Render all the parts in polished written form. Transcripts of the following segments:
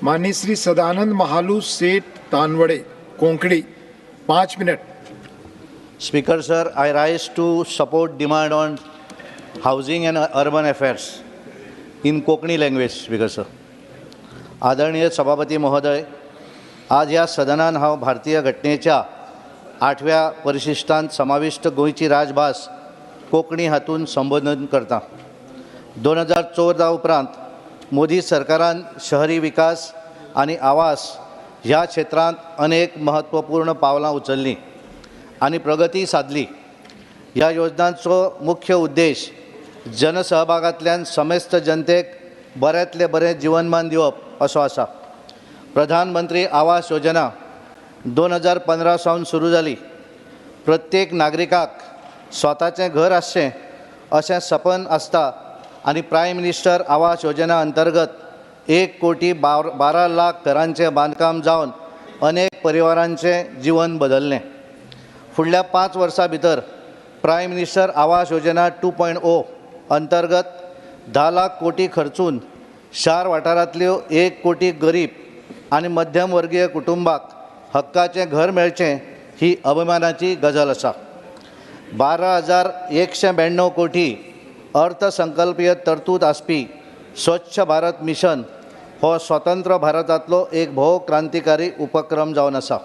माननीय Shri Sadanand Mahalu Sheth Tanavade Konkani 5 minute. Speaker sir, I rise to support demand on housing and urban affairs in Konkani language, Speaker sir. आदरणीय सभापती महोदय, आज ह्या सदनान हांव भारतीय घटनेच्या 8व्या परिशिष्टांत समाविष्ट गोंयची राजभास कोंकणी हातून संबोधन करता. 2014 उपरांत मोदी सरकारान शहरी विकास आनी आवास ह्या क्षेत्रांत अनेक महत्वपूर्ण पावलां उचल्लीं आनी प्रगती साधली. ह्या योजनांचो मुख्य उद्देश जनसहभागांतल्यान समेस्त जनतेक बऱ्यांतले बरें जीवनमान दिवप असो आसा. प्रधानमंत्री आवास योजना 2015 सावन सुरू जाली. प्रत्येक नागरिकाक स्वताचें घर आसचें अशें सपन आसता आनी प्रायम मिनिस्टर आवास योजना अंतर्गत 1,12 लाख घरांचें बांदकाम जावन अनेक परिवारांचें जीवन बदल्लें. फुडल्या 5 वर्सां भितर प्रायम मिनिस्टर आवास योजना 2.0 अंतर्गत 10 लाख कोटी खर्चून शार वाठारांतल्यो 1 कोटी गरीब आनी मध्यमवर्गीय कुटुंबाक हक्काचें घर मेळचें ही अभिमानाची गजाल आसा. 12,192 कोटी अर्थसंकल्पीय तरतूद आसपी स्वच्छ भारत मिशन हो स्वतंत्र भारतांतलो एक भोव क्रांतिकारी उपक्रम जावन आसा.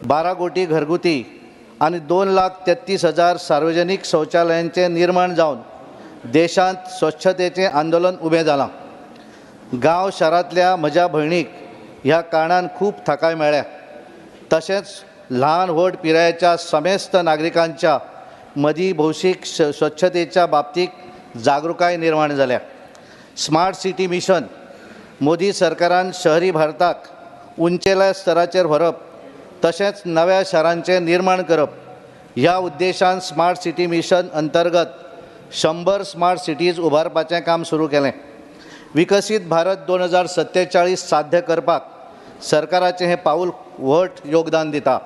12 कोटी घरगुती आनी 2,33,000 सार्वजनीक शौचालयांचें निर्माण जावन देशांत स्वच्छतेचें आंदोलन उबें जालां. गांव शारांतल्या म्हज्या भयणीक ह्या कारणान खूब थाकाय मेळ्ळ्या. तशेंच ल्हान व्हड पिरायेच्या समेस्त नागरिकांच्या मदीं भौशीक स्वच्छतेच्या बाबतींत जागृताय निर्माण जाल्या. स्मार्ट सिटी मिशन मोदी सरकारान शहरी भारताक उंचेल्या स्तराचेर व्हरप तशेंच नव्या शारांचें निर्माण करप ह्या उद्देशान स्मार्ट सिटी मिशन अंतर्गत 100 स्मार्ट सिटीज उबारपाचें काम सुरू केलें. विकसीत भारत 2047 साध्य करपाक सरकाराचें हें पाऊल व्हड योगदान दिता.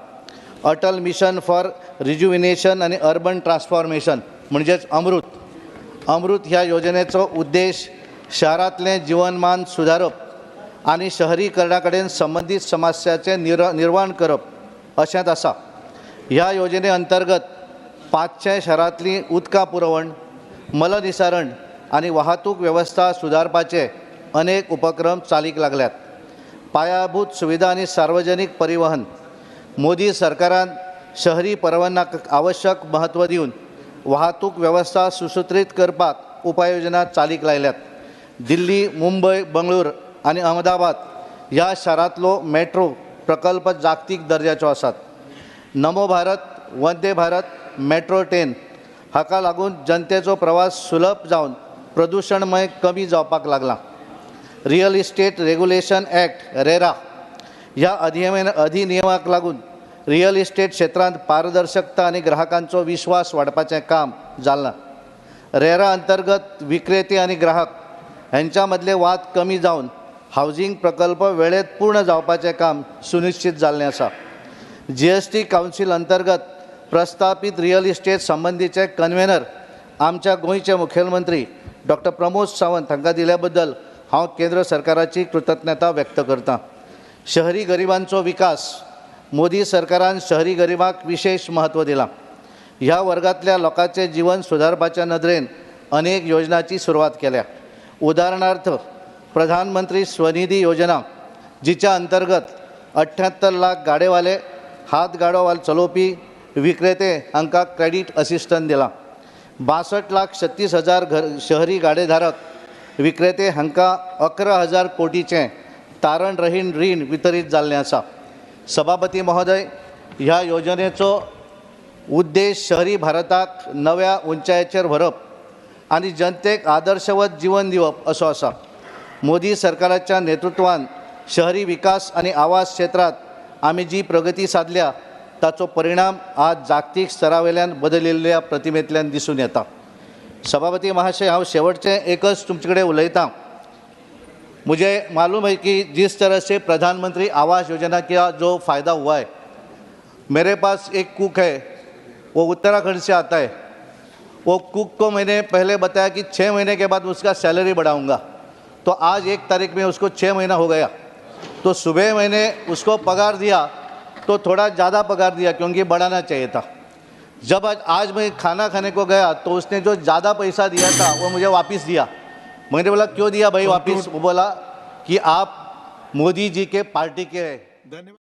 अटल मिशन फॉर रिज्युविनेशन आनी अर्बन ट्रान्सफॉर्मेशन म्हणजेच अमृत ह्या योजनेचो उद्देश शारांतलें जीवनमान सुदारप आनी शहरीकरणा कडेन संबंदीत समस्याचें निर्वाण करप अशेंच आसा. ह्या योजने अंतर्गत 500 शारांतलीं उदका पुरवण, मलनिसारण आनी वाहतूक वेवस्था सुदारपाचे अनेक उपक्रम चालीक लागल्यात. पायाभूत सुविधा आनी सार्वजनीक परिवहन मोदी सरकारान शहरी परिवहनाक आवश्यक म्हत्व दिवन वाहतूक वेवस्था सुसूत्रीत करपाक उपाययोजना चालीक लायल्यात. दिल्ली, मुंबय, बंगळूर आनी अहमदाबाद ह्या शारांतलो मेट्रो प्रकल्प जागतीक दर्जाचो आसात. नमो भारत, वंदे भारत, मेट्रो ट्रेन हाका लागून जनतेचो प्रवास सुलभ जावन प्रदूषणमय कमी जावपाक लागला. Real estate regulation act RERA ह्या अधिनियमाक लागून रियल इस्टेट क्षेत्रांत पारदर्शकता आनी ग्राहकांचो विश्वास वाडपाचें काम जालां. रेरा अंतर्गत विक्रेते आनी ग्राहक हांच्या मदले वाद कमी जावन हावजींग प्रकल्प वेळेत पूर्ण जावपाचें काम सुनिश्चित जाल्लें आसा. GST कावन्सील अंतर्गत प्रस्थापीत रियल इस्टेट संबंधीचे कन्व्हेनर आमच्या गोंयचे मुखेलमंत्री डॉक्टर प्रमोद सावंत हांकां दिल्या बद्दल हांव केंद्र सरकाराची कृतज्ञता व्यक्त करतां. शहरी गरिबांचो विकास मोदी सरकारान शहरी गरिबांक विशेष म्हत्व दिलां. ह्या वर्गांतल्या लोकांचें जीवन सुदारपाच्या नदरेन अनेक योजनांची सुरवात केल्या. उदाहरणार्थ प्रधानमंत्री स्वनिधी योजना जिच्या अंतर्गत 78 लाख गाडेवाले, हात गाडो चलोवपी विक्रेते हांकां क्रेडीट असिस्टंट दिलां. 62 लाख 36,000 शहरी गाडेधारक विक्रेते हांकां 11,000 कोटीचें तारण रहीण रीण वितरीत जाल्लें आसा. सभापती महोदय, ह्या योजनेचो उद्देश शहरी भारताक नव्या उंचायेचेर व्हरप आनी जनतेक आदर्शवत जीवन दिवप असो आसा. मोदी सरकाराच्या नेतृत्वान शहरी विकास आनी आवास क्षेत्रांत आमी जी प्रगती साधल्या ताचो परिणाम आज जागतीक स्तरावेल्यान बदलिल्ल्या प्रतिमेंतल्यान दिसून येता. सभापती महाशय, हांव शेवटचें एकच तुमचे कडेन उलयतां. मुझे मालूम है कि जिस तरह से प्रधानमंत्री आवास योजना का जो फ़ायदा हुआ है, मेरे पास एक कुक है, वो उत्तराखंड से आता है. वो कुक को मैंने पहले बताया कि 6 महीने के बाद उसका सैलरी बढ़ाऊंगा, तो आज 1 तारीख में उसको 6 महीना हो गया तो सुबह मैंने उसको पगार दिया तो थोड़ा ज़्यादा पगार दिया क्योंकि बढ़ाना चाहिए था। जब आज मैं खाना खाने को गया तो उसने जो ज़्यादा पैसा दिया था वो मुझे वापस दिया। मैंने बोला क्यों दिया भाई वापस? वो बोला कि आप मोदी जी के पार्टी के हैं। धन्यवाद।